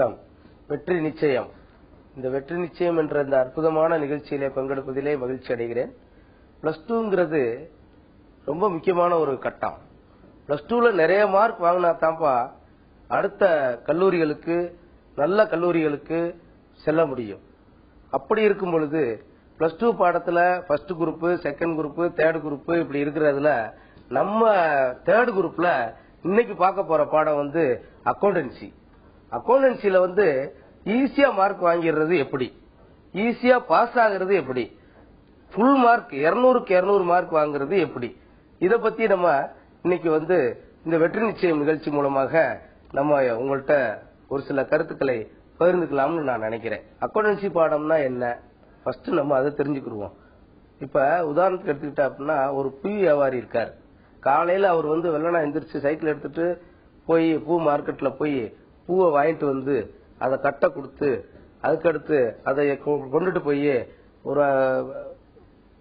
வணக்கம். வெற்றி நிச்சயம். இந்த வெற்றி நிச்சயம் என்ற இந்த அற்புதமான நிகழ்ச்சியிலே பங்கெடுப்பதிலே மகிழ்ச்சி அடைகிறேன். பிளஸ் டூங்கிறது ரொம்ப முக்கியமான ஒரு கட்டம். பிளஸ் டூல நிறைய மார்க் வாங்கினா தான்ப்பா அடுத்த கல்லூரிகளுக்கு, நல்ல கல்லூரிகளுக்கு செல்ல முடியும். அப்படி இருக்கும் பொழுது பிளஸ் டூ பாடத்துல first group, second group, third group இப்படி இருக்கிறதுல நம்ம தேர்ட் குரூப்ல இன்னைக்கு பார்க்க போற பாடம் வந்து அக்கௌண்டன்சி. அக்கௌண்டன்சில வந்து ஈஸியா மார்க் வாங்கிடுறது எப்படி, ஈஸியா பாஸ் ஆகிறது எப்படி, ஃபுல் மார்க் 200க்கு 200 மார்க் வாங்குறது எப்படி, இத பத்தி நம்ம இன்னைக்கு வந்து இந்த வெற்றி நிச்சயம் நிகழ்ச்சி மூலமாக நம்ம உங்கள்கிட்ட ஒரு சில கருத்துக்களை பகிர்ந்துக்கலாம்னு நான் நினைக்கிறேன். அக்கௌண்டன்சி பாடம்னா என்ன, ஃபர்ஸ்ட் நம்ம அதை தெரிஞ்சுக்கிடுவோம். இப்ப உதாரணத்துக்கு எடுத்துக்கிட்டா அப்படின்னா, ஒரு பூ வியாபாரி இருக்கார். காலையில அவர் வந்து வெள்ளனா எந்திரிச்சு சைக்கிள் எடுத்துட்டு போய் பூ மார்க்கெட்ல போய் பூவை வாங்கிட்டு வந்து அதை கட்ட கொடுத்து, அதுக்கடுத்து அதை கொண்டுட்டு போய் ஒரு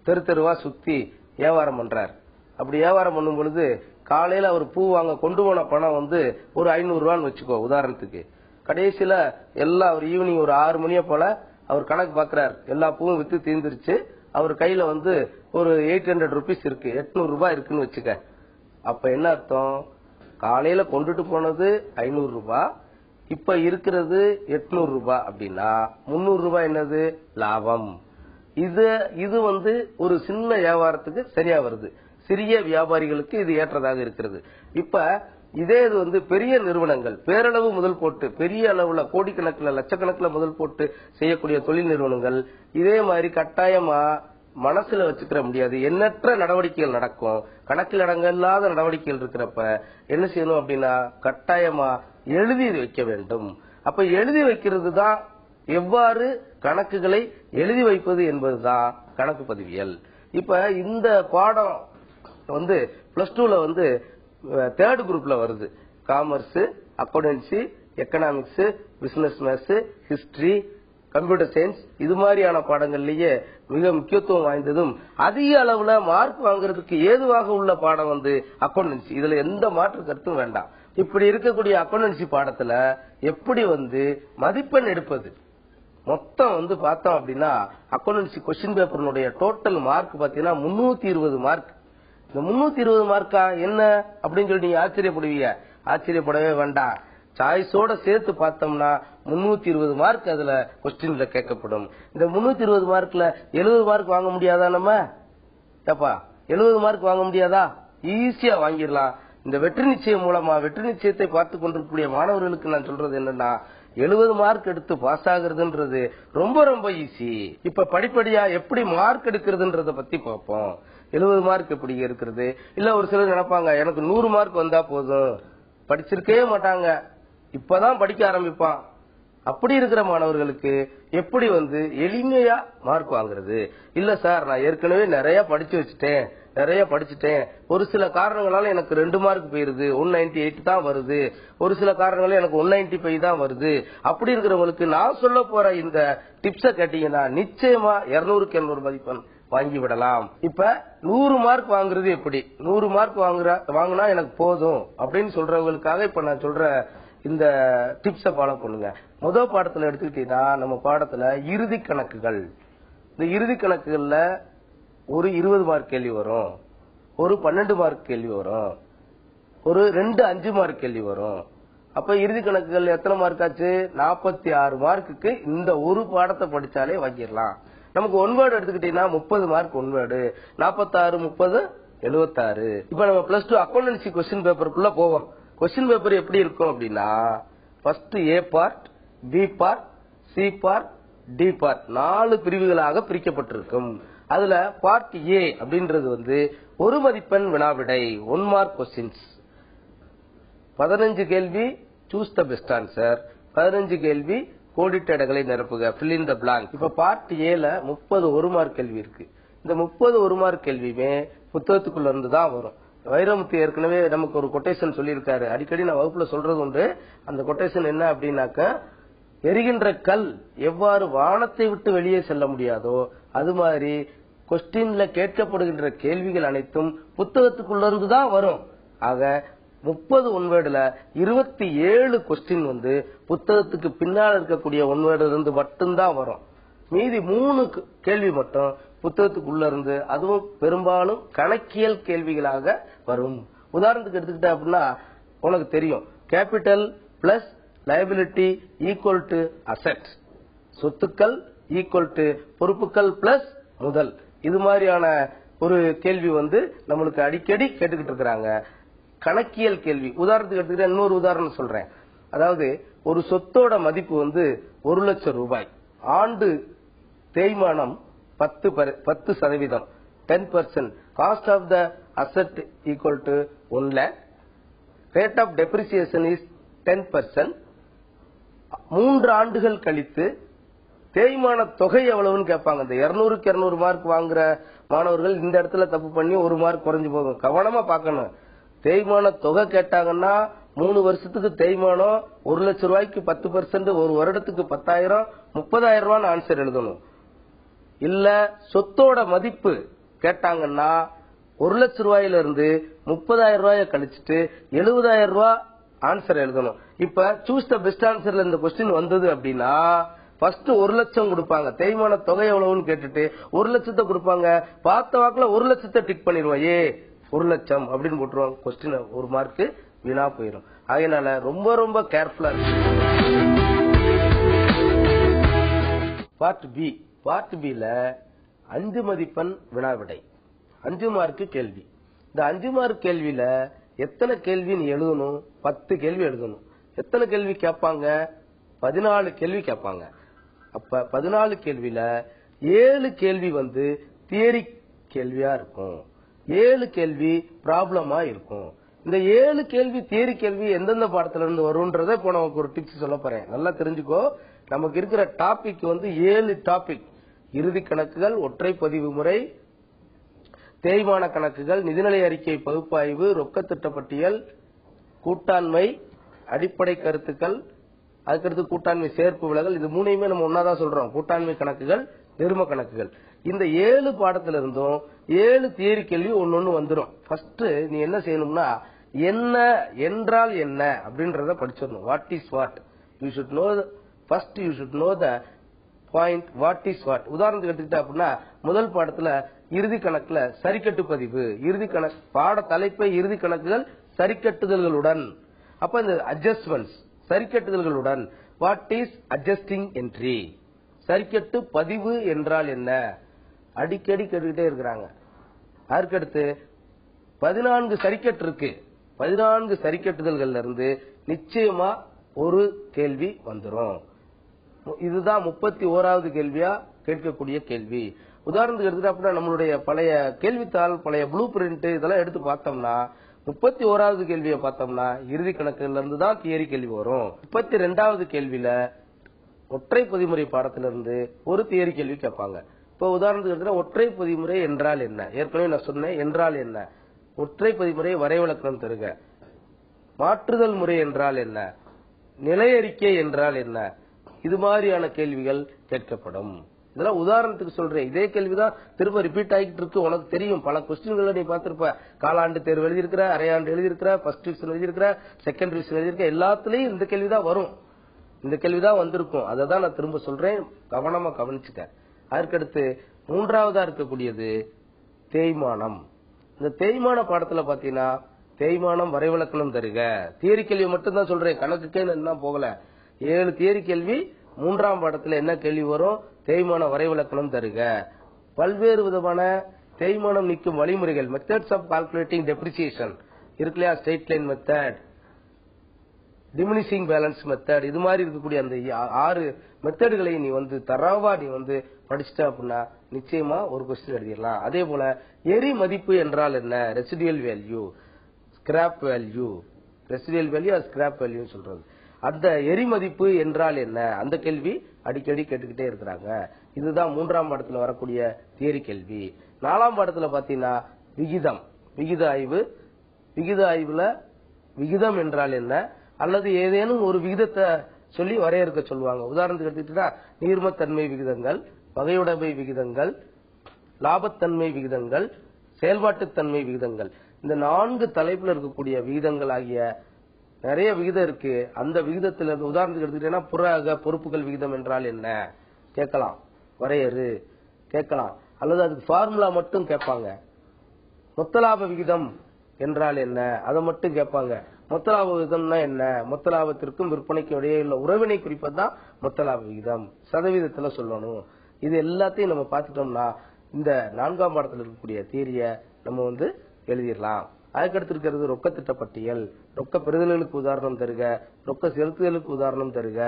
தெரு தெருவா சுத்தி வியாபாரம் பண்றார். அப்படி வியாபாரம் பண்ணும் பொழுது காலையில அவர் பூ வாங்க கொண்டு போன பணம் வந்து ஒரு 500 ரூபான்னு வச்சுக்கோ உதாரணத்துக்கு. கடைசியில எல்லா ஒரு ஈவினிங் ஒரு 6 மணியை போல அவர் கணக்கு பாக்குறார். எல்லா பூவும் வித்து தீர்ந்துருச்சு. அவர் கையில வந்து ஒரு 800 ருபீஸ் இருக்கு, 800 ரூபாய் இருக்குன்னு வச்சுக்க. அப்ப என்ன அர்த்தம், காலையில கொண்டுட்டு போனது 500 ரூபாய், இப்ப இருக்கிறது 800 ரூபாய். அப்படின்னா 300 ரூபாய் என்னது லாபம். இது வந்து ஒரு சின்ன வியாபாரத்துக்கு சரியா வருது, சிறிய வியாபாரிகளுக்கு இது ஏற்றதாக இருக்கிறது. இப்ப இதே இது வந்து பெரிய நிறுவனங்கள், பேரளவு முதல் போட்டு பெரிய அளவுல கோடிக்கணக்கில் லட்சக்கணக்கில் முதல் போட்டு செய்யக்கூடிய தொழில் நிறுவனங்கள் இதே மாதிரி கட்டாயமா மனசுல வச்சுக்கிற முடியாது. எண்ணற்ற நடவடிக்கைகள் நடக்கும், கணக்கில் அடங்கல்லாத நடவடிக்கைகள் இருக்கிறப்ப என்ன செய்யணும் அப்படின்னா கட்டாயமா எழுதி வைக்க வேண்டும். அப்ப எழுதி வைக்கிறது தான், எவ்வாறு கணக்குகளை எழுதி வைப்பது என்பதுதான் கணக்கு பதிவியல். இப்ப இந்த பாடம் வந்து பிளஸ் டூல வந்து தேர்ட் குரூப்ல வருது. Commerce, accountancy, economics, business maths, history, computer science இது மாதிரியான பாடங்கள்லயே மிக முக்கியத்துவம் வாய்ந்ததும் அதிக அளவுல மார்க் வாங்குறதுக்கு ஏதுவாக உள்ள பாடம் வந்து அக்கௌண்டன்சி. இதுல எந்த மாற்று கருத்தும் வேண்டாம். இப்படி இருக்கக்கூடிய அக்கௌண்டன்சி பாடத்துல எப்படி வந்து மதிப்பெண் எடுப்பது, மொத்தம் வந்து பார்த்தோம் அப்படின்னா அக்கௌண்டன்சி கொஸ்டின் பேப்பருடைய டோட்டல் மார்க் பாத்தீங்கன்னா 320 மார்க். இந்த 320 மார்க்கா என்ன அப்படின்னு சொல்லி நீங்க ஆச்சரியப்படுவீங்க. ஆச்சரியப்படவே வேண்டாம். சாய்ஸோட சேர்த்து பார்த்தோம்னா 320 மார்க் அதுல கொஸ்டின்ல கேட்கப்படும். இந்த 320 மார்க்ல 70 மார்க் வாங்க முடியாதா? நம்ம ஏப்பா 70 மார்க் வாங்க முடியாதா? ஈஸியா வாங்கிடலாம். இந்த வெற்றி நிச்சயம் மூலமா வெற்றி நிச்சயத்தை பார்த்து கொண்டிருக்கக்கூடிய மாணவர்களுக்கு நான் சொல்றது என்னன்னா, 70 மார்க் எடுத்து பாஸ் ஆகுறதுன்றது ரொம்ப ரொம்ப ஈஸி. இப்ப படிப்படியா எப்படி மார்க் எடுக்கிறதுன்றத பத்தி பார்ப்போம். 70 மார்க் எப்படி இருக்கிறது, இல்ல ஒரு சிலர் நினைப்பாங்க எனக்கு 100 மார்க் வந்தா போதும், படிச்சிருக்கவே மாட்டாங்க, இப்பதான் படிக்க ஆரம்பிப்பான். அப்படி இருக்கிற மாணவர்களுக்கு எப்படி வந்து எளிமையா மார்க் வாங்குறது? இல்ல சார் நான் ஏற்கனவே நிறைய படிச்சு வச்சுட்டேன், நிறைய படிச்சுட்டேன், ஒரு சில காரணங்களால எனக்கு 2 மார்க் போயிருது, 198 தான் வருது, ஒரு சில காரணங்களால எனக்கு 195 தான் வருது. அப்படி இருக்கிறவங்களுக்கு நான் சொல்ல போற இந்த டிப்ஸ கேட்டீங்கன்னா நிச்சயமா 200க்கு 200 மதிப்பெண் வாங்கி விடலாம். இப்ப 100 மார்க் வாங்குறது எப்படி, 100 மார்க் வாங்கினா எனக்கு போதும் அப்படின்னு சொல்றவங்களுக்காக இப்ப நான் சொல்ற இந்த டிப்ஸ ஃபாலோ பண்ணுங்க. முதல் பாடத்துல எடுத்துக்கிட்டீங்கன்னா நம்ம பாடத்துல இறுதி கணக்குகள். இந்த இறுதி கணக்குகள்ல ஒரு 20 மார்க் கேள்வி வரும், ஒரு 12 மார்க் கேள்வி வரும், ஒரு 2 5 மார்க் கேள்வி வரும். அப்ப இறுதி கணக்குகள் எத்தனை மார்க் ஆச்சு? 46 மார்க்குக்கு இந்த ஒரு பாடத்தை படிச்சாலே வாங்கிடலாம். நமக்கு ஒன் வேர்டு எடுத்துக்கிட்டீங்கன்னா 30 மார்க் ஒன் வேர்டு, 46 30 76. இப்ப நம்ம பிளஸ் டூ அக்கௌண்டன்சி கொஸ்டின் பேப்பருக்குள்ள போவோம். கொஸ்டின் பேப்பர் எப்படி இருக்கும் அப்படின்னா, first A part, B part, C part, D part 4 பிரிவுகளாக பிரிக்கப்பட்டிருக்கும். அதுல பார்ட் ஏ அப்படின்றது வந்து ஒரு மதிப்பெண் வினாவிடை, 1 மார்க் கொஸ்டின்ஸ். 15 கேள்வி சூஸ் த பெஸ்ட் ஆன்சர், 15 கேள்வி கோடிட்ட இடங்களை நிரப்புக, fill in the blank. இப்ப பார்ட் ஏல 30 1 மார்க் கேள்வி இருக்கு. இந்த 30 1 மார்க் கேள்வியுமே புத்தகத்துக்குள்ள இருந்து தான் வரும். வைரமுத்து ஏற்கனவே நமக்கு ஒரு கொட்டேஷன் சொல்லியிருக்காரு, அடிக்கடி நான் வகுப்புல சொல்றது உண்டு. அந்த கொட்டேஷன் என்ன அப்படின்னாக்க, எரிகின்ற கல் எவ்வாறு வானத்தை விட்டு வெளியே செல்ல முடியாதோ அது மாதிரி கொஸ்டின்ல கேட்கப்படுகின்ற கேள்விகள் அனைத்தும் புத்தகத்துக்குள்ள இருந்து தான் வரும். ஆக 30 ஒன்வேர்டுல 27 கொஸ்டின் வந்து புத்தகத்துக்கு பின்னால் இருக்கக்கூடிய ஒன்வேர்டுல இருந்து மட்டும்தான் வரும். மீதி 3 கேள்வி மட்டும் புத்தகத்துக்குள்ள இருந்து, அதுவும் பெரும்பாலும் கணக்கியல் கேள்விகளாக வரும். உதாரணத்துக்கு எடுத்துக்கிட்ட அப்படின்னா உனக்கு தெரியும், capital plus liability equal to asset, சொத்துக்கள் ஈக்குவல் டு பொறுப்புகள் பிளஸ் முதல். இது மாதிரியான ஒரு கேள்வி வந்து நம்மளுக்கு அடிக்கடி கேட்டுக்கிட்டு இருக்கிறாங்க. கணக்கியல் கேள்வி. உதாரணத்துக்கு எடுத்துக்கிட்ட இன்னொரு உதாரணம் சொல்றேன். அதாவது ஒரு சொத்தோட மதிப்பு வந்து 1 லட்சம் ரூபாய். ஆண்டு தேய்மானம் 10%, 10%. Cost of the asset equal to 1 lakh. Rate of depreciation is 10%. 3 ஆண்டுகள் கழித்து தேய்மான தொகை எவ்வளவுன்னு கேட்பாங்க. இந்த 200க்கு 200 மார்க் வாங்குற மாணவர்கள் இந்த இடத்துல தப்பு பண்ணி 1 மார்க் குறைஞ்சு போகும். கவனமா பார்க்கணும். தேய்மான தொகை கேட்டாங்கன்னா 3 வருஷத்துக்கு தேய்மானம் 1 லட்சம் ரூபாய்க்கு 10%, ஒரு வருடத்துக்கு 10,000, 30,000 ரூபான்னு ஆன்சர் எழுதணும். இல்ல சொத்தோட மதிப்பு கேட்டாங்கன்னா 1 லட்சம் ரூபாயில இருந்து 30,000 ரூபாயை கழிச்சுட்டு 70,000 ரூபாய் ஆன்சர் எழுதணும். இப்ப சூஸ் த பெஸ்ட் ஆன்சர்ல இந்த கொஸ்டின் வந்தது அப்படின்னா ஃபர்ஸ்ட் 1 லட்சம் கொடுப்பாங்க. தேய்மான தொகை எவ்வளவுன்னு கேட்டுட்டு 1 லட்சத்தை கொடுப்பாங்க. பார்த்த வாக்குல 1 லட்சத்தை டிக் பண்ணிடுவோம். 1 லட்சம் அப்படின்னு போட்டுருவாங்க. கொஸ்டின் 1 மார்க் வீணா போயிடும். அதனால ரொம்ப ரொம்ப கேர்ஃபுல்லா இருக்கு. பார்ட் பில 5 மதிப்பெண் வினாவிடை, 5 மார்க் கேள்வி. இந்த 5 மார்க் கேள்வியில எத்தனை கேள்வி நீ எழுதணும்? 10 கேள்வி எழுதணும். எத்தனை கேள்வி கேட்பாங்க? 14 கேள்வி கேட்பாங்க. அப்ப 14 கேள்வியில 7 கேள்வி வந்து தியரி கேள்வியா இருக்கும், 7 கேள்வி ப்ராப்ளமா இருக்கும். இந்த 7 கேள்வி தியரி கேள்வி எந்தெந்த பாடத்துல இருந்து வரும்ன்றத இப்போ நமக்கு ஒரு டிப்ஸ் சொல்ல போறேன். நல்லா தெரிஞ்சுக்கோ. நமக்கு இருக்கிற டாபிக் வந்து 7 டாபிக். இறுதி கணக்குகள், ஒற்றை பதிவு முறை, தேய்மான கணக்குகள், நிதிநிலை அறிக்கை பகுப்பாய்வு, ரொக்க திட்டப்பட்டியல், கூட்டாண்மை, அடிப்படை கருத்துக்கள், அதுக்கடுத்து கூட்டாண்மை சேர்ப்பு விலகல். இது 3யுமே நம்ம ஒன்னாதான் சொல்றோம். கூட்டாண்மை கணக்குகள், நிர்ம கணக்குகள். இந்த 7 பாடத்துல இருந்தும் 7 தியரி கேள்வி ஒன்னொன்னு வந்துடும். ஃபர்ஸ்ட் நீ என்ன செய்யணும்னா, என்ன என்றால் என்ன அப்படின்றத படிச்சிடணும். What is what you should know. First you should know the point what is what. உதாரணத்துக்கு எடுத்துக்கிட்டா அப்படின்னா முதல் பாடத்துல இறுதி கணக்குல சரிக்கட்டு பதிவு, இறுதி கணக்கு பாட தலைப்பை இறுதி கணக்குகள் சரிக்கட்டுதல்களுடன். அப்ப இந்த அட்ஜஸ்ட்மெண்ட்ஸ் சரிக்கட்டுதல்களுடன். வாட் இஸ் அட்ஜஸ்டிங் என்ட்ரி, சரிக்கட்டு பதிவு என்றால் என்ன, அடிக்கடி கேட்டுக்கிட்டே இருக்கிறாங்க. அதுக்கடுத்து 14 சரிக்கட்டு இருக்கு. 14 சரிக்கட்டுதல்கள்ல இருந்து நிச்சயமா ஒரு கேள்வி வந்துடும். இதுதான் 31வது கேள்வியா கேட்கக்கூடிய கேள்வி. உதாரணத்துக்கு எடுத்துட்டு அப்படின்னா நம்மளுடைய பழைய கேள்வித்தாள், பழைய ப்ளூ பிரிண்ட் இதெல்லாம் எடுத்து பார்த்தோம்னா 31வது கேள்வியை பார்த்தோம்னா இறுதி கணக்குல இருந்து தான் தியரி கேள்வி வரும். 32வது கேள்வியில ஒற்றை பொதிமுறை பாடத்திலிருந்து ஒரு தியரி கேள்வி கேட்பாங்க. இப்ப உதாரணத்துக்கு எடுத்துட்டா ஒற்றை பொதிமுறை என்றால் என்ன, ஏற்கனவே நான் சொன்னேன். என்றால் என்ன, ஒற்றை பொதிமுறை வரைவிலக்கணம் தருக. மாற்றுதல் முறை என்றால் என்ன, நிலையறிக்கை என்றால் என்ன, இது மாதிரியான கேள்விகள் கேட்கப்படும். இதெல்லாம் உதாரணத்துக்கு சொல்றேன். இதே கேள்விதான் திரும்ப ரிப்பீட் ஆகிட்டு இருக்கு. உனக்கு தெரியும், பல கொஸ்டின்களை நீ பார்த்திருப்ப. காலாண்டு தேர்வு எழுதியிருக்கிற, அரையாண்டு எழுதியிருக்கிற, ஃபர்ஸ்ட் டிவிஷன் எழுதியிருக்கிற, செகண்ட் டிவிஷன் எழுதியிருக்க, எல்லாத்துலயும் இந்த கேள்விதான் வரும். இந்த கேள்விதான் வந்திருக்கும். அதை தான் நான் திரும்ப சொல்றேன், கவனமா கவனிச்சுக்க. அதற்கடுத்து 3வதா இருக்கக்கூடியது தேய்மானம். இந்த தேய்மான பாடத்துல பாத்தீங்கன்னா தேய்மானம் வரைவிலக்கணம் தருக. தியரி கேள்வி மட்டும் தான் சொல்றேன், கணக்குக்கே என்ன போகல. 7 தியரி கேள்வி. 3ஆம் பாடத்துல என்ன கேள்வி வரும்? தேய்மான வரைவிலக்கணம் தருக. பல்வேறு விதமான தேய்மானம் நீக்கும் வழிமுறைகள், மெத்தட்ஸ் ஆஃப் கால்குலேட்டிங் டெப்ரிசியேஷன் இருக்கு இல்லையா, straight line method, diminishing balance method, இது மாதிரி இருக்கக்கூடிய அந்த 6 மெத்தடுகளை நீ வந்து தரவா நீ வந்து படிச்சுட்ட அப்படின்னா நிச்சயமா ஒரு கொஸ்டின் எழுதிடலாம். அதே போல எரி மதிப்பு என்றால் என்ன, residual value, scrap value, residual value scrap value சொல்றது. அந்த எரி மதிப்பு என்றால் என்ன, அந்த கேள்வி அடிக்கடி கேட்டுக்கிட்டே இருக்கிறாங்க. இதுதான் 3ஆம் பாடத்துல வரக்கூடிய தியரி கேள்வி. 4ஆம் பாடத்துல பாத்தீங்கன்னா விகிதம், விகித ஆய்வு. விகித ஆய்வுல விகிதம் என்றால் என்ன, அல்லது ஏதேனும் ஒரு விகிதத்தை சொல்லி வரையறுக்க சொல்லுவாங்க. உதாரணத்துக்கு எடுத்துக்கிட்டா நீர்மத்தன்மை விகிதங்கள், வகையுடைமை விகிதங்கள், லாபத்தன்மை விகிதங்கள், செயல்பாட்டுத்தன்மை விகிதங்கள். இந்த 4 தலைப்புல இருக்கக்கூடிய விகிதங்கள் ஆகிய நிறைய விகிதம் இருக்கு. அந்த விகிதத்துல உதாரணத்துக்கு எடுத்துக்கிட்டீங்கன்னா புற பொறுப்புகள் விகிதம் என்றால் என்ன கேட்கலாம், வரையறு கேட்கலாம், அல்லது அதுக்கு ஃபார்முலா மட்டும் கேட்பாங்க. மொத்த லாப விகிதம் என்றால் என்ன அதை மட்டும் கேட்பாங்க. மொத்த லாப விகிதம்னா என்ன, மொத்த லாபத்திற்கும் விற்பனைக்கும் இடையே உள்ள உறவினை குறிப்பதுதான் மொத்த லாப விகிதம், சதவீதத்துல சொல்லணும். இது எல்லாத்தையும் நம்ம பார்த்துட்டோம்னா இந்த 4ஆம் பாடத்தில் இருக்கக்கூடிய தியரிய நம்ம எழுதிடலாம். அதுக்கடுத்து இருக்கிறது ரொக்க திட்ட பட்டியல், ரொக்க பெறுதல்களுக்கு உதாரணம் தருக, ரொக்க செலுத்துதலுக்கு உதாரணம் தருக,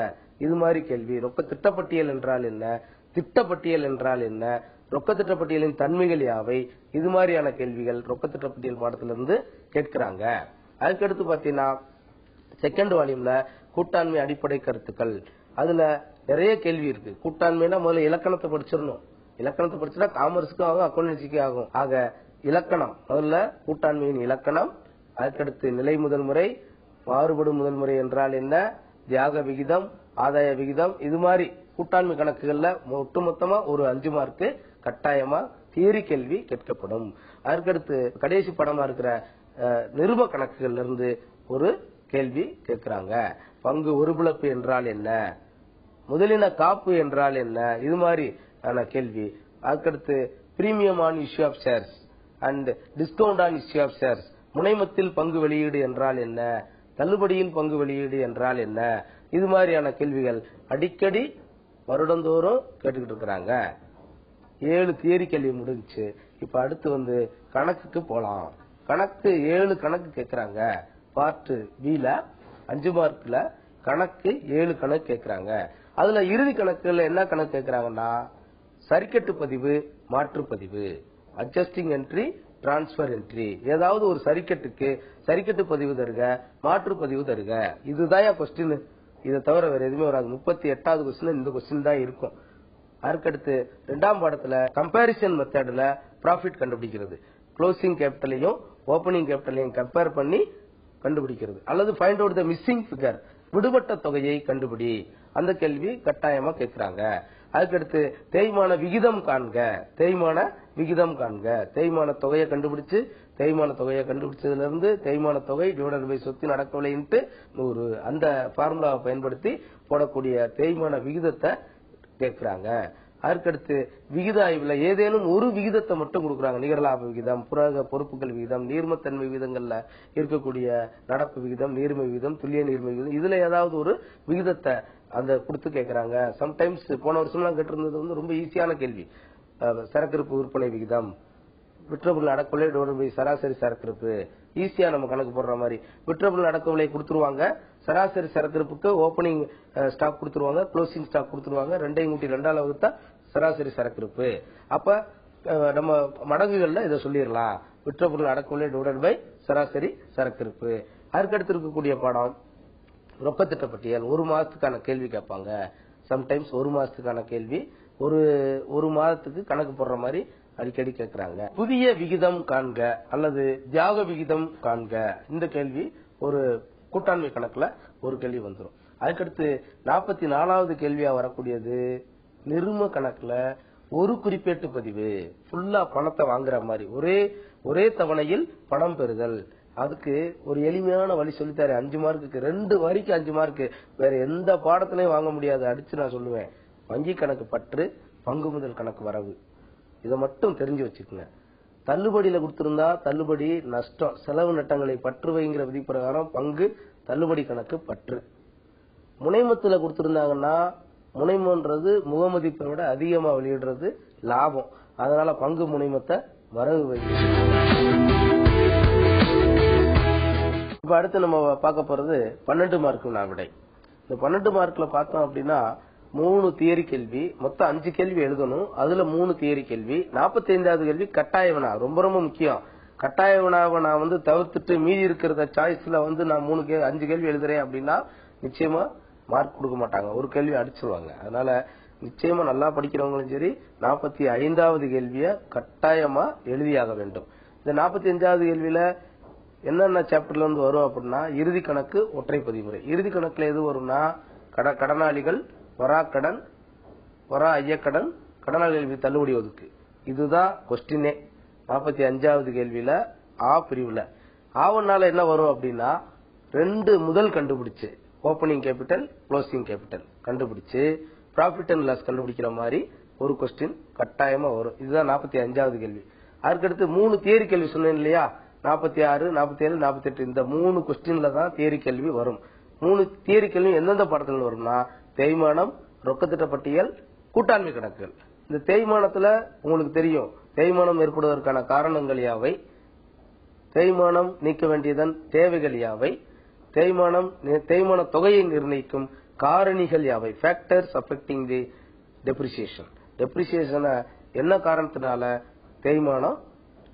இது மாதிரி கேள்வி. ரொக்க திட்டப்பட்டியல் என்றால் என்ன, திட்டப்பட்டியல் என்றால் என்ன, ரொக்க திட்டப்பட்டியலின் தன்மைகள் யாவை, இது மாதிரியான கேள்விகள் ரொக்க திட்டப்பட்டியல் பாடத்திலிருந்து கேட்கிறாங்க. அதுக்கடுத்து பாத்தீங்கன்னா செகண்ட் வால்யூம்ல கூட்டாண்மை அடிப்படை கருத்துக்கள், அதுல நிறைய கேள்வி இருக்கு. கூட்டாண்மைனா முதல்ல இலக்கணத்தை படிச்சிடணும். இலக்கணத்தை படிச்சுட்டா காமர்ஸுக்கும் ஆகும், அக்கௌண்டன்சிக்கும் ஆகும். ஆக இலக்கணம் முதல்ல, கூட்டாண்மையின் இலக்கணம். அதுக்கடுத்து நிலை முதல்முறை, மாறுபடும் முதல்முறை என்றால் என்ன, தியாக விகிதம், ஆதாய விகிதம், இது மாதிரி கூட்டாண்மை கணக்குகள்ல ஒட்டுமொத்தமா ஒரு 5 மார்க்கு கட்டாயமா தியரி கேள்வி கேட்கப்படும். அதுக்கடுத்து கடைசி படமா இருக்கிற நிருப கணக்குகள்ல இருந்து ஒரு கேள்வி கேட்கிறாங்க. பங்கு ஒருபிளப்பு என்றால் என்ன, முதலின காப்பு என்றால் என்ன, இது மாதிரி கேள்வி. அதுக்கடுத்து premium on issue of shares and discount on issue of shares, முனைமத்தில் பங்கு வெளியீடு என்றால் என்ன, தள்ளுபடியில் பங்கு வெளியீடு என்றால் என்ன, இது மாதிரியான கேள்விகள் அடிக்கடி வருடந்தோறும் கேட்டுக்கிட்டு இருக்கிறாங்க. 7 தியரி கேள்வி முடிஞ்சு. இப்ப அடுத்து கணக்குக்கு போலாம். கணக்கு 7 கணக்கு கேட்கிறாங்க. பார்ட் பில 5 மார்க்ல கணக்கு 7 கணக்கு கேட்கிறாங்க. அதுல இறுதி கணக்குல என்ன கணக்கு கேட்கிறாங்கன்னா சரிக்கட்டு பதிவு, மாற்று பதிவு, அட்ஜஸ்டிங் என்ட்ரி, டிரான்ஸ்பர் என்ட்ரி. ஏதாவது ஒரு சரிக்கட்டுக்கு சரிக்கட்டு பதிவு தருக, மாற்று பதிவு தருக, இதுதான் கொஸ்டின். இதை தவிர வேற எதுவுமே வராது. 38வது கொஸ்டின் இந்த கொஸ்டின் தான் இருக்கும். அதுக்கடுத்து 2ஆம் பாடத்துல கம்பாரிசன் மெத்தட்ல ப்ராஃபிட் கண்டுபிடிக்கிறது, க்ளோசிங் கேபிட்டலையும் ஓபனிங் கேபிட்டலையும் கம்பேர் பண்ணி கண்டுபிடிக்கிறது, அல்லது find out the missing figure, விடுபட்ட தொகையை கண்டுபிடி, அந்த கேள்வி கட்டாயமா கேட்கிறாங்க. அதுக்கடுத்து தேய்மான விகிதம் காண்க, தேய்மான விகிதம் காண்க, தேய்மான தொகையை கண்டுபிடிச்சு, தேய்மான தொகையை கண்டுபிடிச்சதுல இருந்து தேய்மான தொகை டிவைடட் பை சொத்தின் அடக்கவிலை இன்ட்டு 100, அந்த ஃபார்முலாவை பயன்படுத்தி போடக்கூடிய தேய்மான விகிதத்தை கேட்கிறாங்க. அதுக்கடுத்து விகித ஆய்வுல ஏதேனும் ஒரு விகிதத்தை மட்டும் கொடுக்குறாங்க. நிகரலாப விகிதம், புற பொறுப்புகள் விகிதம், நீர்மத்தன்மை விகிதங்கள்ல இருக்கக்கூடிய நடப்பு விகிதம், நீர்மை விகிதம், துல்லிய நீர்மை விகிதம், இதுல ஏதாவது ஒரு விகிதத்தை அந்த கொடுத்து கேட்கிறாங்க. சம்டைம்ஸ் போன வருஷம்லாம் கேட்டிருந்தது ரொம்ப ஈஸியான கேள்வி. சரக்கிருப்பு விற்பனை விகிதம், விற்றபொருள் அடக்கவிலை டிவைடட் பை சராசரி சரக்கிருப்பு, ஈஸியா நம்ம கணக்கு போடுற மாதிரி. விற்றபொருள் அடக்கவிலை கொடுத்துருவாங்க, சராசரி சரக்கிருப்புக்கு ஓபனிங் ஸ்டாக் கொடுத்துருவாங்க, க்ளோசிங் ஸ்டாக் கொடுத்துருவாங்க, ரெண்டையும் கூட்டி 2ஆல் வகுத்தா சராசரி சரக்கிருப்பு. அப்ப நம்ம மடங்குகள்ல இதை சொல்லிடலாம், விற்றபொருள் அடக்கவிலை டிவைடட் பை சராசரி சரக்கிருப்பு. அதுக்கடுத்து இருக்கக்கூடிய பாடம் ரொக்க திட்ட பட்டியல். 1 மாதத்துக்கான கேள்வி கேட்பாங்க. சம்டைம்ஸ் 1 மாதத்துக்கான கேள்வி ஒரு மாதத்துக்கு கணக்கு போடுற மாதிரி அடிக்கடி கேட்கிறாங்க. புதிய விகிதம் காண்க அல்லது தியாக விகிதம் காண்க, இந்த கேள்வி ஒரு கூட்டாண்மை கணக்குல ஒரு கேள்வி வந்துடும். அதுக்கடுத்து 44வது கேள்வியா வரக்கூடியது நிரும கணக்குல ஒரு குறிப்பேட்டு பதிவு, ஃபுல்லா பணத்தை வாங்குற மாதிரி ஒரே தவணையில் பணம் பெறுதல். அதுக்கு ஒரு எளிமையான வழி சொல்லித்தாரு. 5 மார்க்குக்கு 2 வரிக்கு 5 மார்க்கு, வேற எந்த பாடத்திலையும் வாங்க முடியாது. அடிச்சு நான் சொல்லுவேன், வங்கி கணக்கு பற்று, பங்கு முதல் கணக்கு வரவு, இதை மட்டும் தெரிஞ்சு வச்சுக்கோங்க. தள்ளுபடியில கொடுத்திருந்தா தள்ளுபடி நஷ்டம், செலவு நட்டங்களை பற்று வைங்கிற விதி பிரகாரம் பங்கு தள்ளுபடி கணக்கு பற்று. முனைமத்துல கொடுத்திருந்தாங்கன்னா முனைமன்றது முகமதிப்பை விட அதிகமா வெளியிடுறது லாபம், அதனால பங்கு முனைமத்தை வரவு வை. இப்ப அடுத்து நம்ம பார்க்க போறது 12 மார்க் விடை. இந்த 12 மார்க்ல பார்த்தோம் அப்படின்னா 3 தியரி கேள்வி, மொத்தம் 5 கேள்வி எழுதணும். அதுல 3 தியரி கேள்வி. 45வது கேள்வி கட்டாய வினா, ரொம்ப ரொம்ப முக்கியம். கட்டாய வினாவை நான் தவிர்த்துட்டு மீதி இருக்கிறத சாய்ஸ்ல நான் 5 கேள்வி எழுதுறேன் அப்படின்னா நிச்சயமா மார்க் கொடுக்க மாட்டாங்க, ஒரு கேள்வி அடிச்சிருவாங்க. அதனால நிச்சயமா நல்லா படிக்கிறவங்களும் சரி 45வது கேள்விய கட்டாயமா எழுதியாக வேண்டும். இந்த 45வது கேள்வியில என்னென்ன சாப்டர்ல இருந்து வரும் அப்படின்னா இறுதி கணக்கு, ஒற்றை பதிமுறை. இறுதி கணக்குல எது வரும்னா கடனாளிகள், வராக்கடன், வரா ஐயக்கடன், கடனாளிகள் தள்ளுபடி ஒதுக்கு, இதுதான் கொஸ்டினே. 45வது கேள்வியில ஆ பிரிவுல. ஆவனால என்ன வரும் அப்படின்னா 2 முதல் கண்டுபிடிச்சு ஓபனிங் கேபிட்டல் க்ளோசிங் கேபிட்டல் கண்டுபிடிச்சு ப்ராஃபிட் அண்ட் லாஸ் கண்டுபிடிக்கிற மாதிரி ஒரு கொஸ்டின் கட்டாயமா வரும். இதுதான் 45வது கேள்வி. அதுக்கடுத்து 3 தியரி கேள்வி சொன்னேன் இல்லையா, 46, 47, 48 இந்த 3 கொஸ்டின்ல தான் தியரி கேள்வி வரும். 3 தியரி கேள்வி எந்தெந்த பாடத்துல வரும்னா தேய்மானம், ரொக்கத்திட்ட பட்டியல், கூட்டாண்மை கணக்குகள். இந்த தேய்மானத்துல உங்களுக்கு தெரியும் தேய்மானம் ஏற்படுவதற்கான காரணங்கள் யாவை, தேய்மானம் நீக்க வேண்டியதன் தேவைகள் யாவை, தேய்மான தொகையை நிர்ணயிக்கும் காரணிகள் யாவை, ஃபேக்டர்ஸ் அஃபெக்டிங் தி டெப்ரிசியேஷன். டெப்ரிசியேஷன் என்ன காரணத்தினால தேய்மானம்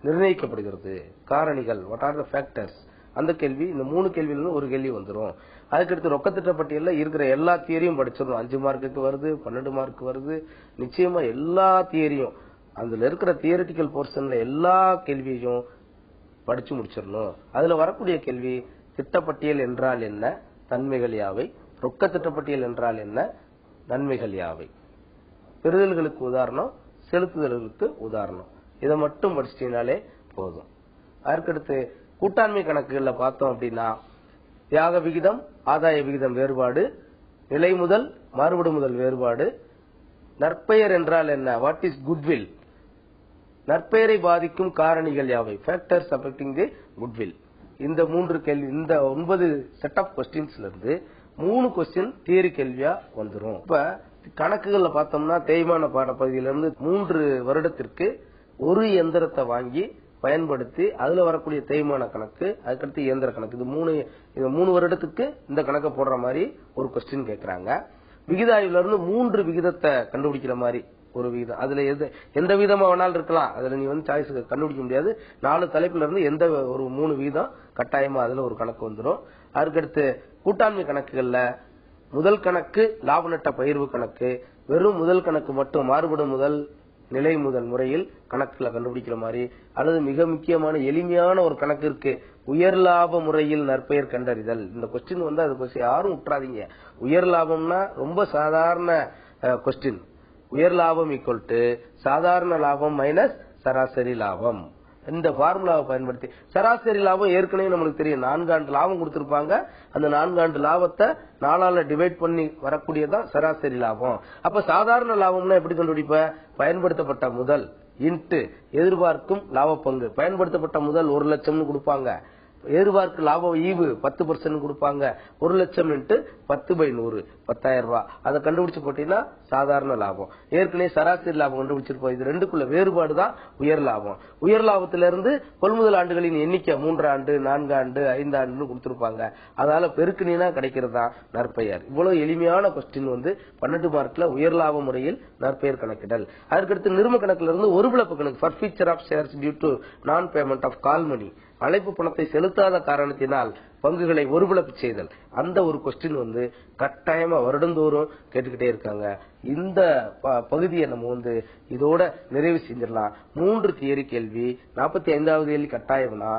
நிர்ணயிக்கப்படுகிறது, காரணிகள், வாட் ஆர் த ஃபேக்டர்ஸ், அந்த கேள்வி. இந்த 3 கேள்வியில ஒரு கேள்வி வந்துடும். அதுக்கடுத்து ரொக்கத்திட்ட பட்டியல்ல இருக்கிற எல்லா தியரியும் படிச்சிடணும். 5 மார்க்குக்கு வருது, 12 மார்க் வருது. நிச்சயமா எல்லா தியரியும் அதுல இருக்கிற தியரிட்டிக்கல் போர்ஷன்ல எல்லா கேள்வியையும் படிச்சு முடிச்சிடணும். அதுல வரக்கூடிய கேள்வி திட்டப்பட்டியல் என்றால் என்ன, தன்மைகள் யாவை, ரொக்க திட்டப்பட்டியல் என்றால் என்ன, நன்மைகள் யாவை, பெறுதல்களுக்கு உதாரணம், செலுத்துதல்களுக்கு உதாரணம். இதை மட்டும் படிச்சிட்டீங்கனாலே போதும். அதுக்கடுத்து கூட்டாண்மை கணக்குகள்ல பார்த்தோம் அப்படின்னா தியாக விகிதம், ஆதாய விகிதம் வேறுபாடு, நிலை முதல் மாறுபடு முதல் வேறுபாடு, நற்பெயர் என்றால் என்ன, வாட் இஸ் குட்வில், நற்பெயரை பாதிக்கும் காரணிகள் யாவை, ஃபேக்டர்ஸ் அஃபெக்டிங் தி குட்வில். இந்த 3 கேள்வி, இந்த 9 செட் ஆஃப் கொஸ்டின்ஸ்ல இருந்து 3 கொஸ்டின் தியரி கேள்வியா வந்துரும். இப்ப கணக்குகள்ல பார்த்தோம்னா தேய்மான பாடப்பகுதியிலிருந்து 3 வருடத்திற்கு ஒரு எந்திரத்தை வாங்கி பயன்படுத்தி அதுல வரக்கூடிய தேய்மான கணக்கு, அதுக்கடுத்து இயந்திர கணக்கு, இது 3 வருடத்துக்கு இந்த கணக்கை போடுற மாதிரி ஒரு கொஸ்டின் கேட்கறாங்க. விகிதாய்வுல இருந்து 3 விகிதத்தை கண்டுபிடிக்கிற மாதிரி ஒரு விகிதம். அதுல எந்த விதமா வேணாலும் இருக்கலாம், அதுல நீ சாய்ஸ் கண்டுபிடிக்க முடியாது. 4 தலைப்புல இருந்து எந்த ஒரு 3 விகிதம் கட்டாயமா அதுல ஒரு கணக்கு வந்துடும். அதுக்கடுத்து கூட்டாண்மை கணக்குகள்ல முதல் கணக்கு லாப நட்ட பகிர்வு கணக்கு, வெறும் முதல் கணக்கு மட்டும் மாறுபடும் முதல் நிலை முதல் முறையில் கணக்குல கண்டுபிடிக்கிற மாதிரி, அல்லது மிக முக்கியமான எளிமையான ஒரு கணக்கு இருக்கு, உயர் லாப முறையில் நற்பெயர் கண்டறிதல். இந்த கொஸ்டின் அது கொஸ்டின் யாரும் விட்டுறாதீங்க. உயர் லாபம்னா ரொம்ப சாதாரண கொஸ்டின். உயர் லாபம் ஈக்குவல் டு சாதாரண லாபம் மைனஸ் சராசரி லாபம். இந்த பார்முலாவை பயன்படுத்தி சராசரி லாபம் ஏற்கனவே நம்மளுக்கு தெரியும், 4 ஆண்டு லாபம் கொடுத்திருப்பாங்க. அந்த 4 ஆண்டு லாபத்தை 4ஆல டிவைட் பண்ணி வரக்கூடியதான் சராசரி லாபம். அப்ப சாதாரண லாபம்னா எப்படி கண்டுபிடிப்ப, பயன்படுத்தப்பட்ட முதல் இன்ட்டு எதிர்பார்க்கும் லாப பங்கு. பயன்படுத்தப்பட்ட முதல் 1 லட்சம்னு கொடுப்பாங்க, எதிர்பார்க்கு லாப ஈவு 10% கொடுப்பாங்க. 1 லட்சம் இன்ட்டு 10/100 10,000 ரூபாய். அதை கண்டுபிடிச்சு போட்டீங்கன்னா சாதாரண லாபம். ஏற்கனவே சராசரி லாபம் கண்டுபிடிச்சிருப்போம். இது 2க்குள்ள வேறுபாடு தான் உயர் லாபம். உயர் லாபத்திலிருந்து கொள்முதல் ஆண்டுகளின் எண்ணிக்கை 3 ஆண்டு 4 ஆண்டு 5 ஆண்டுன்னு கொடுத்திருப்பாங்க. அதனால பெருக்கினா கிடைக்கிறதா நற்பெயர். இவ்வளவு எளிமையான கொஸ்டின் 12 மார்க்ல உயர் லாப முறையில் நற்பெயர் கணக்கிடல். அதுக்கடுத்து நிறும கணக்குல இருந்து ஒருபிளப்பு கணக்கு, forfeiture of shares due to non payment of call money, அழைப்பு பணத்தை செலுத்தாத காரணத்தினால் பங்குகளை ஒருபிளப்பு செய்தல். அந்த ஒரு கொஸ்டின் கட்டாயமா வருடந்தோறும் கேட்டுக்கிட்டே இருக்காங்க. இந்த பகுதியை நம்ம இதோட நிறைவு செஞ்சிடலாம். 3 தியரி கேள்வி, 45வது கேள்வி கட்டாயம்னா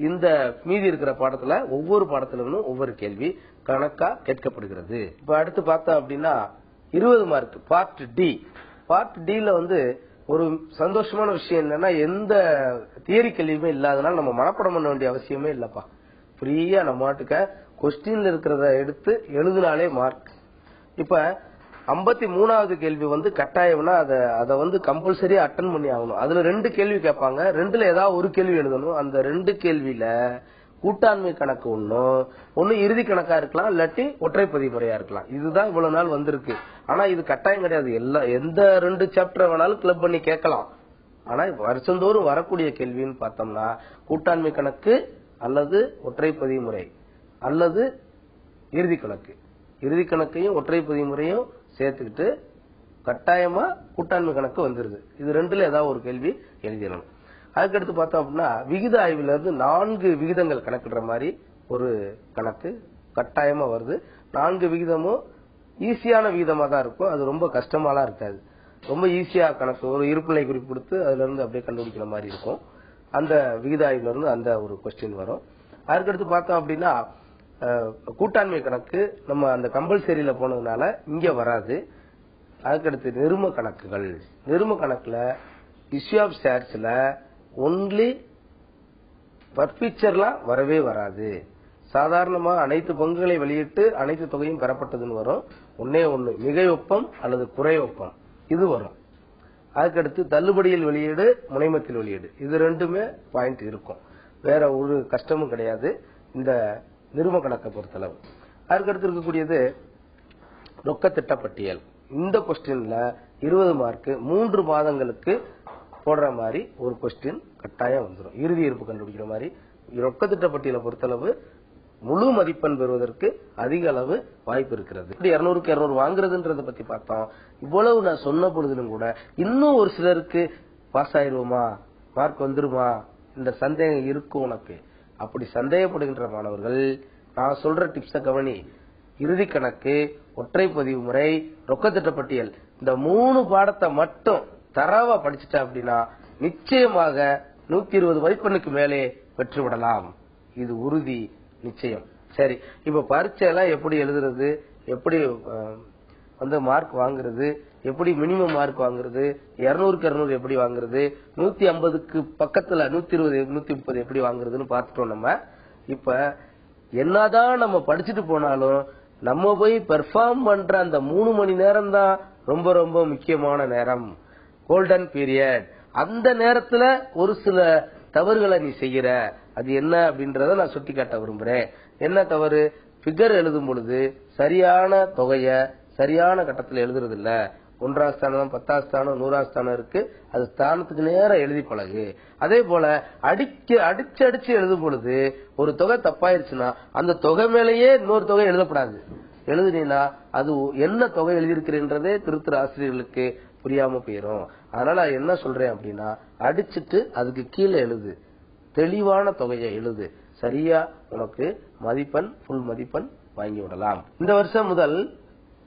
இந்த மீதி இருக்கிற பாடத்துல ஒவ்வொரு பாடத்துல இருந்தும் ஒவ்வொரு கேள்வி கணக்கா கேட்கப்படுகிறது. இப்ப அடுத்து பார்த்தோம் அப்படின்னா 20 மார்க் பார்ட் டி. பார்ட் டில ஒரு சந்தோஷமான விஷயம் என்னன்னா எந்த தியரி கேள்வியுமே இல்லாதனால நம்ம மனப்பாடம் பண்ண வேண்டிய அவசியமே இல்லப்பா. ஃப்ரீயா நம்ம மாட்டுக்க கொஸ்டின்ல இருக்கிறத எடுத்து எழுதினாலே மார்க். இப்ப 53வது கேள்வி கட்டாயம்னா அதை கம்பல்சரியா அட்டன் பண்ணி ஆகணும். அதுல 2 கேள்வி கேட்பாங்க, 2ல ஏதாவது ஒரு கேள்வி எழுதணும். அந்த 2 கேள்வியில கூட்டாண்மை கணக்கு ஒன்னு இறுதி கணக்கா இருக்கலாம், இல்லாட்டி ஒற்றைப்பதிவு முறையா இருக்கலாம். இதுதான் இவ்வளவு நாள் வந்திருக்கு. ஆனா இது கட்டாயம் கிடையாது. எந்த 2 சாப்டர் வேணாலும் கிளப் பண்ணி கேட்கலாம். ஆனா வருஷந்தோறும் வரக்கூடிய கேள்வின்னு பார்த்தோம்னா கூட்டாண்மை கணக்கு அல்லது ஒற்றைப்பதிவு முறை அல்லது இறுதி கணக்கு. இறுதி கணக்கையும் ஒற்றைப்பதிவு முறையும் சேர்த்துக்கிட்டு கட்டாயமா கூட்டாண்மை கணக்கு வந்துருது. இது 2ல ஏதாவது ஒரு கேள்வி எழுதிடணும். அதுக்கடுத்து பார்த்தோம் அப்படின்னா விகித ஆய்வுல இருந்து 4 விகிதங்கள் கணக்கிடுற மாதிரி ஒரு கணக்கு கட்டாயமா வருது. 4 விகிதமும் ஈஸியான விகிதமா தான் இருக்கும். அது ரொம்ப கஷ்டமாலாம் இருக்காது. ரொம்ப ஈஸியா கணக்கு, ஒரு இருப்புநிலை குறிப்பு கொடுத்து அதுல இருந்து அப்படியே கண்டுபிடிக்கிற மாதிரி இருக்கும். அந்த விகித ஆய்வுல இருந்து அந்த ஒரு கொஸ்டின் வரும். அதுக்கடுத்து பார்த்தோம் அப்படின்னா கூட்டாண்மை கணக்கு நம்ம அந்த கம்பல்சரியில போனதுனால இங்க வராது. அதுக்கடுத்து நிறும கணக்குகள். நிறும கணக்குல இஷ்யூ ஆஃப் ஷேர்ஸ்ல ஒன்லி பர்பீச்சர்லாம் வரவே வராது. சாதாரணமா அனைத்து பங்குகளை வெளியிட்டு அனைத்து தொகையும் பெறப்பட்டதுன்னு வரும். ஒன்னே ஒண்ணு மிகை ஒப்பம் அல்லது குறை ஒப்பம் இது வரும். அதுக்கடுத்து தள்ளுபடியில் வெளியீடு, முனைமத்தில் வெளியீடு இது ரெண்டுமே பாயிண்ட் இருக்கும். வேற ஒரு கஷ்டமும் கிடையாது இந்த நிறுவ கணக்கை பொறுத்தளவு. அதுக்கடுத்து இருக்கக்கூடியது ரொக்க திட்டப்பட்டியல். இந்த கொஸ்டின்ல 20 மார்க் 3 மாதங்களுக்கு போடுற மாதிரி ஒரு கொஸ்டின் கட்டாயம் வந்துடும். இறுதி இருப்பு கண்டுபிடிக்கிற மாதிரி ரொக்க திட்டப்பட்டியலை பொறுத்தளவு முழு மதிப்பெண் பெறுவதற்கு அதிக அளவு வாய்ப்பு இருக்கிறது. 200க்கு 200 வாங்குறதுன்றத பத்தி பார்த்தோம். இவ்வளவு நான் சொன்ன பொழுதிலும் கூட இன்னும் ஒரு சிலருக்கு பாஸ் ஆயிருவோமா, மார்க் வந்துருமா இந்த சந்தேகம் இருக்கும் உனக்கு. அப்படி சந்தேகப்படுகின்ற மாணவர்கள் நான் சொல்ற டிப்ஸ கவனி. இறுதி கணக்கு, ஒற்றை பதிவு முறை, ரொக்க திட்டப்பட்டியல் இந்த 3 பாடத்தை மட்டும் தரவா படிச்சுட்ட அப்படின்னா நிச்சயமாக 120 மதிப்பெண்ணுக்கு மேலே பெற்றுவிடலாம். இது உறுதி, நிச்சயம். சரி, இப்ப பரீட்சை எல்லாம் எப்படி எழுதுறது, எப்படி வந்து மார்க் வாங்குறது, எப்படி மினிமம் மார்க் வாங்குறது, 200க்கு 200 எப்படி வாங்குறது, 150க்கு பக்கத்துல 120 130 எப்படி வாங்குறதுன்னு பார்த்துட்டோம். நம்ம இப்ப என்னதான் நம்ம படிச்சுட்டு போனாலும் நம்ம போய் பெர்ஃபார்ம் பண்ற அந்த 3 மணி நேரம் தான் ரொம்ப ரொம்ப முக்கியமான நேரம், கோல்டன் பீரியட். அந்த நேரத்துல ஒரு சில தவறுகளை நீ செய்யற, அது என்ன அப்படின்றத நான் சுட்டி காட்ட விரும்புறேன். என்ன தவறு? பிகர் எழுதும் பொழுது சரியான தொகைய சரியான கட்டத்தில் எழுதுறது இல்ல. 1ஆம் ஸ்தானம், 10ஆம் ஸ்தானம், 100ஆம் ஸ்தானம் இருக்கு. அது ஸ்தானத்துக்கு நேரம் எழுதி பழகு. அதே போல அடிச்சு எழுதும் பொழுது ஒரு தொகை தப்பாயிருச்சுன்னா அந்த தொகை மேலேயே இன்னொரு தொகை எழுதப்படாது. எழுதுனீங்கன்னா அது என்ன தொகை எழுதியிருக்கிறேன்றதே திருத்துற ஆசிரியர்களுக்கு புரியாம போயிரும். அதனால என்ன சொல்றேன் அப்படின்னா அடிச்சுட்டு அதுக்கு கீழே எழுது, தெளிவான தொகையை எழுது. சரியா உனக்கு மதிப்பெண், ஃபுல் மதிப்பெண் வாங்கி விடலாம். இந்த வருஷம் முதல்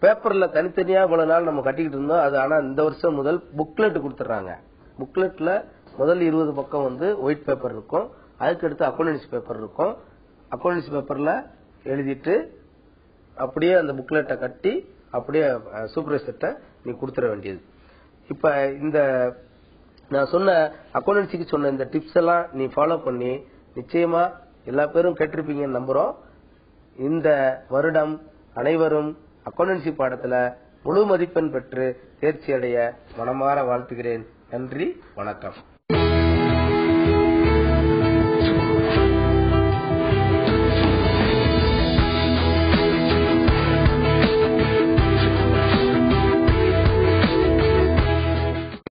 பேப்பர்ல தனித்தனியா இவ்வளவு நாள் நம்ம கட்டிக்கிட்டு இருந்தோம். அது ஆனா இந்த வருஷம் முதல் புக்லெட் கொடுத்துறாங்க. புக்லெட்ல முதல் 20 பக்கம் வந்து ஒயிட் பேப்பர் இருக்கும். அதுக்கடுத்து அக்கௌண்டன்சி பேப்பர் இருக்கும். அக்கௌண்டன்சி பேப்பர்ல எழுதிட்டு அப்படியே அந்த புக்லெட்டை கட்டி அப்படியே சூப்பர்வைசர்ட்ட நீ கொடுத்துட வேண்டியது. இப்ப இந்த நான் சொன்ன அக்கௌண்டன்சிக்கு சொன்ன இந்த டிப்ஸ் எல்லாம் நீ ஃபாலோ பண்ணி நிச்சயமா எல்லா பேரும் கேட்டிருப்பீங்கன்னு நம்புறோம். இந்த வருடம் அனைவரும் அக்கௌண்டன்சி பாடத்துல முழு மதிப்பெண் பெற்று தேர்ச்சி அடைய மனமாற வாழ்த்துகிறேன். நன்றி, வணக்கம்.